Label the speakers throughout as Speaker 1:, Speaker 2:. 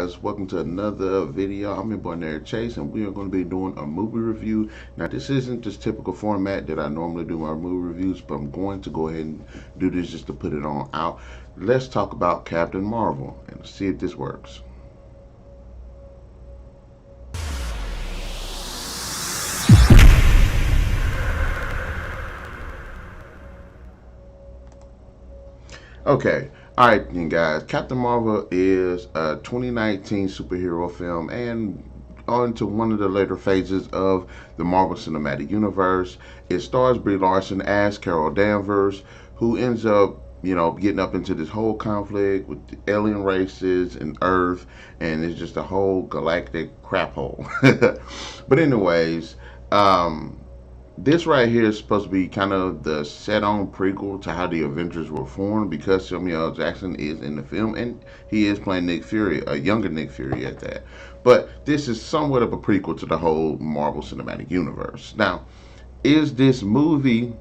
Speaker 1: guys, welcome to another video. I'm your boy NarikChase, and we are going to be doing a movie review. Now this isn't just typical format that I normally do my movie reviews, but I'm going to go ahead and do this just to put it on out. Let's talk about Captain Marvel and see if this works. Okay, alright then guys, Captain Marvel is a 2019 superhero film and on to one of the later phases of the Marvel Cinematic Universe. It stars Brie Larson as Carol Danvers, who ends up, getting up into this whole conflict with the alien races and Earth, and it's just a whole galactic crap hole. But anyways, this right here is supposed to be kind of the set-on prequel to how the Avengers were formed, because Samuel L. Jackson is in the film and he is playing Nick Fury, a younger Nick Fury at that. But this is somewhat of a prequel to the whole Marvel Cinematic Universe. Now, is this movie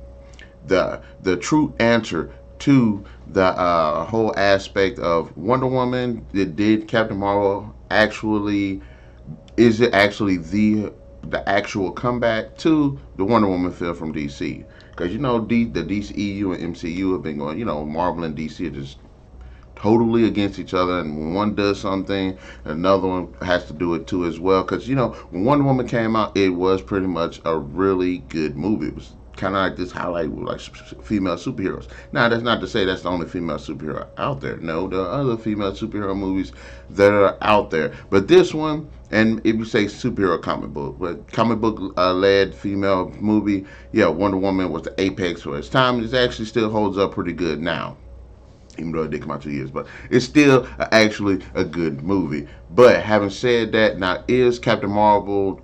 Speaker 1: the true answer to the whole aspect of Wonder Woman? Did Captain Marvel actually, is it actually the actual comeback to the Wonder Woman film from DC? Because the DCEU and MCU have been going, Marvel and DC are just totally against each other, and when one does something, another one has to do it too as well. Because when Wonder Woman came out, it was pretty much a really good movie. It was kind of like this highlight with like female superheroes. Now that's not to say that's the only female superhero out there. No, there are other female superhero movies that are out there, but this one, and if you say superhero comic book, but comic book led female movie, yeah, Wonder Woman was the apex for its time. It actually still holds up pretty good now, even though it did come out 2 years, but it's still actually a good movie. But having said that, now is Captain Marvel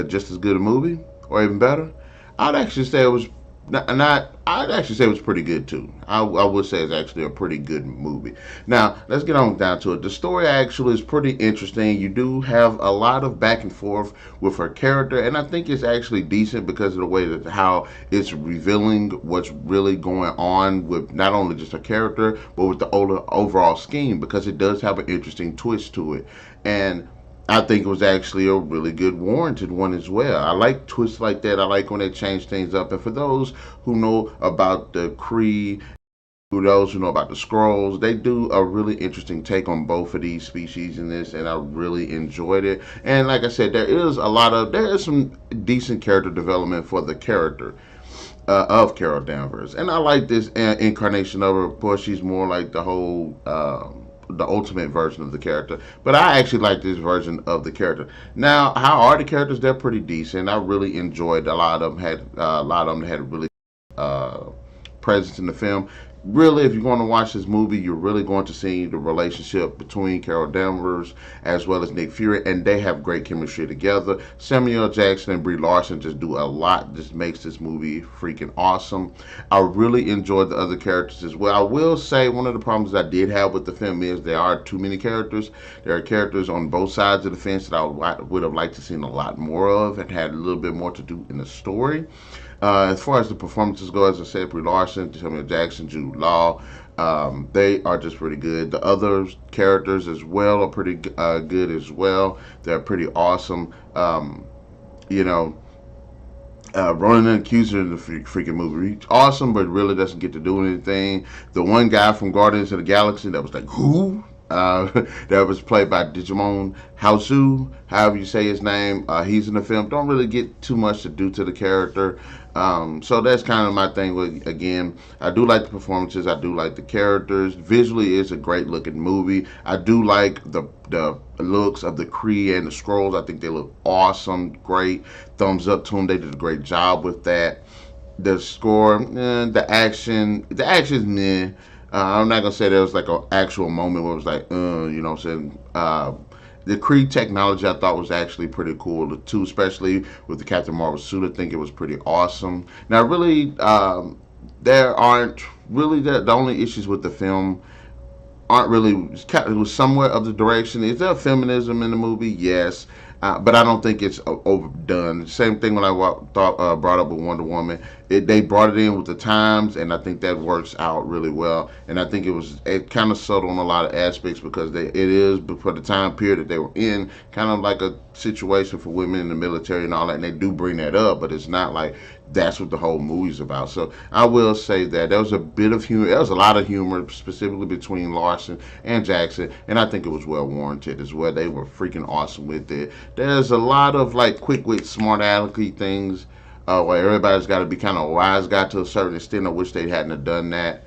Speaker 1: just as good a movie, or even better? I'd actually say it was not. I'd actually say it was pretty good too. I would say it's actually a pretty good movie. Now let's get on down to it. The story actually is pretty interesting. You do have a lot of back and forth with her character, and I think it's actually decent because of the way that how it's revealing what's really going on with not only just her character, but with the overall scheme, because it does have an interesting twist to it. And I think it was actually a really good warranted one as well. I like twists like that. I like when they change things up. And for those who know about the Kree, those who know about the Skrulls, they do a really interesting take on both of these species in this, and I really enjoyed it. And like I said, there is some decent character development for the character of Carol Danvers. And I like this incarnation of her. Of course, she's more like the ultimate version of the character, but I actually like this version of the character. Now, how are the characters? They're pretty decent. I really enjoyed a lot of them. Had really presence in the film. Really, if you're going to watch this movie, you're really going to see the relationship between Carol Danvers as well as Nick Fury, and they have great chemistry together. Samuel L. Jackson and Brie Larson just do a lot. Just makes this movie freaking awesome. I really enjoyed the other characters as well. I will say one of the problems I did have with the film is there are too many characters. There are characters on both sides of the fence that I would have liked to see a lot more of, and had a little bit more to do in the story. As far as the performances go, as I said, Brie Larson, Samuel Jackson, Jude Law, they are just pretty good. The other characters as well are pretty good as well. They're pretty awesome. Ronan the Accuser in the freaking movie, awesome, but really doesn't get to do anything. The one guy from Guardians of the Galaxy that was like, who? That was played by Digimon Housu, however you say his name. He's in the film. Don't really get too much to do to the character. So that's kind of my thing with, again, I do like the performances. I do like the characters. Visually, it's a great looking movie. I do like the looks of the Kree and the Skrulls. I think they look awesome. Great. Thumbs up to them. They did a great job with that. The score, the action is meh. I'm not gonna say there was like an actual moment where it was like, what I'm saying. The Kree technology I thought was actually pretty cool too, especially with the Captain Marvel suit. I think it was pretty awesome. Now, really, there aren't really the only issues with the film aren't really. It was somewhat of the direction. Is there feminism in the movie? Yes. But I don't think it's overdone. Same thing when I brought up with Wonder Woman. they brought it in with the times, and I think that works out really well. And I think it kind of subtle on a lot of aspects because it is for the time period that they were in, kind of like a situation for women in the military and all that. And they do bring that up, but it's not like that's what the whole movie's about. So I will say that there was a bit of humor. There was a lot of humor, specifically between Larson and Jackson, and I think it was well warranted as well. They were freaking awesome with it. There's a lot of like quick wit, smart alecky things where everybody's got to be kind of a wise guy to a certain extent. I wish they hadn't have done that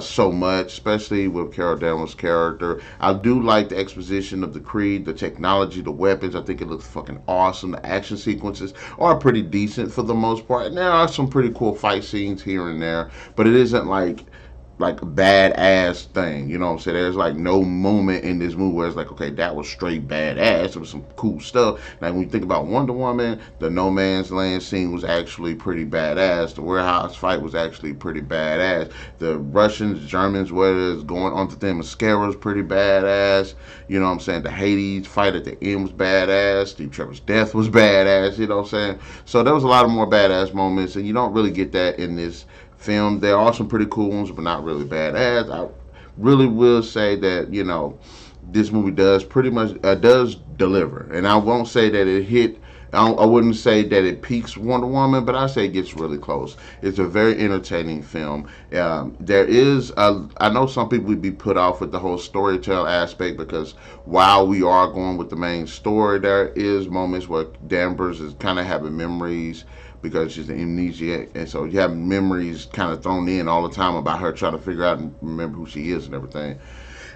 Speaker 1: so much, especially with Carol Danvers' character. I do like the exposition of the Creed, the technology, the weapons. I think it looks fucking awesome. The action sequences are pretty decent for the most part. And there are some pretty cool fight scenes here and there, but it isn't like a badass thing. You know what I'm saying? There's like no moment in this movie where it's like, okay, that was straight badass. It was some cool stuff. Like when you think about Wonder Woman, the No Man's Land scene was actually pretty badass. The warehouse fight was actually pretty badass. The Russians, Germans, whether it's going on to them mascara was pretty badass. You know what I'm saying? The Hades fight at the end was badass. Steve Trevor's death was badass. You know what I'm saying? So there was a lot of more badass moments, and you don't really get that in this film. There are some pretty cool ones, but not really badass. I really will say that this movie does pretty much does deliver, and I won't say that it hit. I wouldn't say that it peaks Wonder Woman, but I say it gets really close. It's a very entertaining film. There is, I know some people would be put off with the whole storytelling aspect because while we are going with the main story, there is moments where Danvers is kind of having memories because she's an amnesiac, and so you have memories kind of thrown in all the time about her trying to figure out and remember who she is and everything.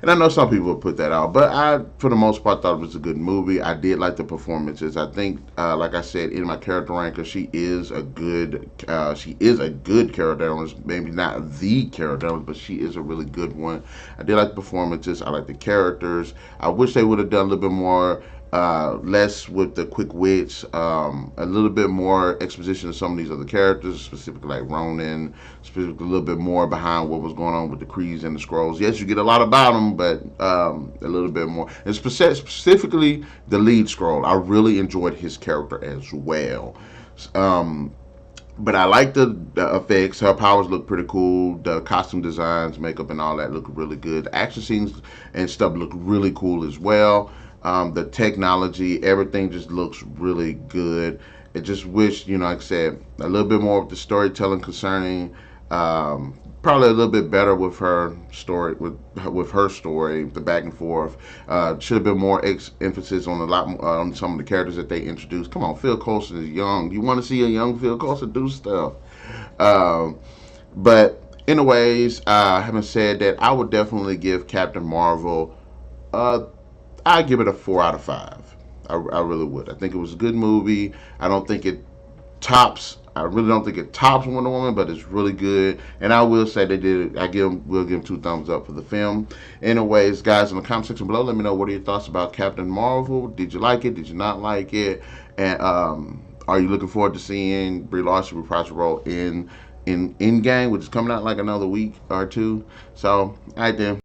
Speaker 1: And I know some people would put that out, but I, for the most part, thought it was a good movie. I did like the performances. I think, like I said, in my character ranker, she is a good character. Maybe not the character, but she is a really good one. I did like the performances. I like the characters. I wish they would have done a little bit more. Less with the quick wits, a little bit more exposition of some of these other characters, specifically like Ronan, specifically a little bit more behind what was going on with the Creeds and the Scrolls. Yes, you get a lot about them, but a little bit more. And specifically the lead Scroll, I really enjoyed his character as well. But I like the effects. Her powers look pretty cool. The costume designs, makeup, and all that look really good. The action scenes and stuff look really cool as well. The technology, everything just looks really good. I just wish, like I said, a little bit more of the storytelling concerning, probably a little bit better with her story, with her story, the back and forth. Should have been more emphasis on on some of the characters that they introduced. Come on, Phil Coulson is young. You want to see a young Phil Coulson do stuff. But anyways, having said that, I would definitely give Captain Marvel I give it a 4 out of 5. I really would. I think it was a good movie. I don't think it tops. I really don't think it tops Wonder Woman, but it's really good. And I will say they did. Will give them 2 thumbs up for the film. Anyways, guys, in the comment section below, let me know what are your thoughts about Captain Marvel. Did you like it? Did you not like it? And are you looking forward to seeing Brie Larson reprise her role in Endgame, which is coming out like another week or two? So, all right then.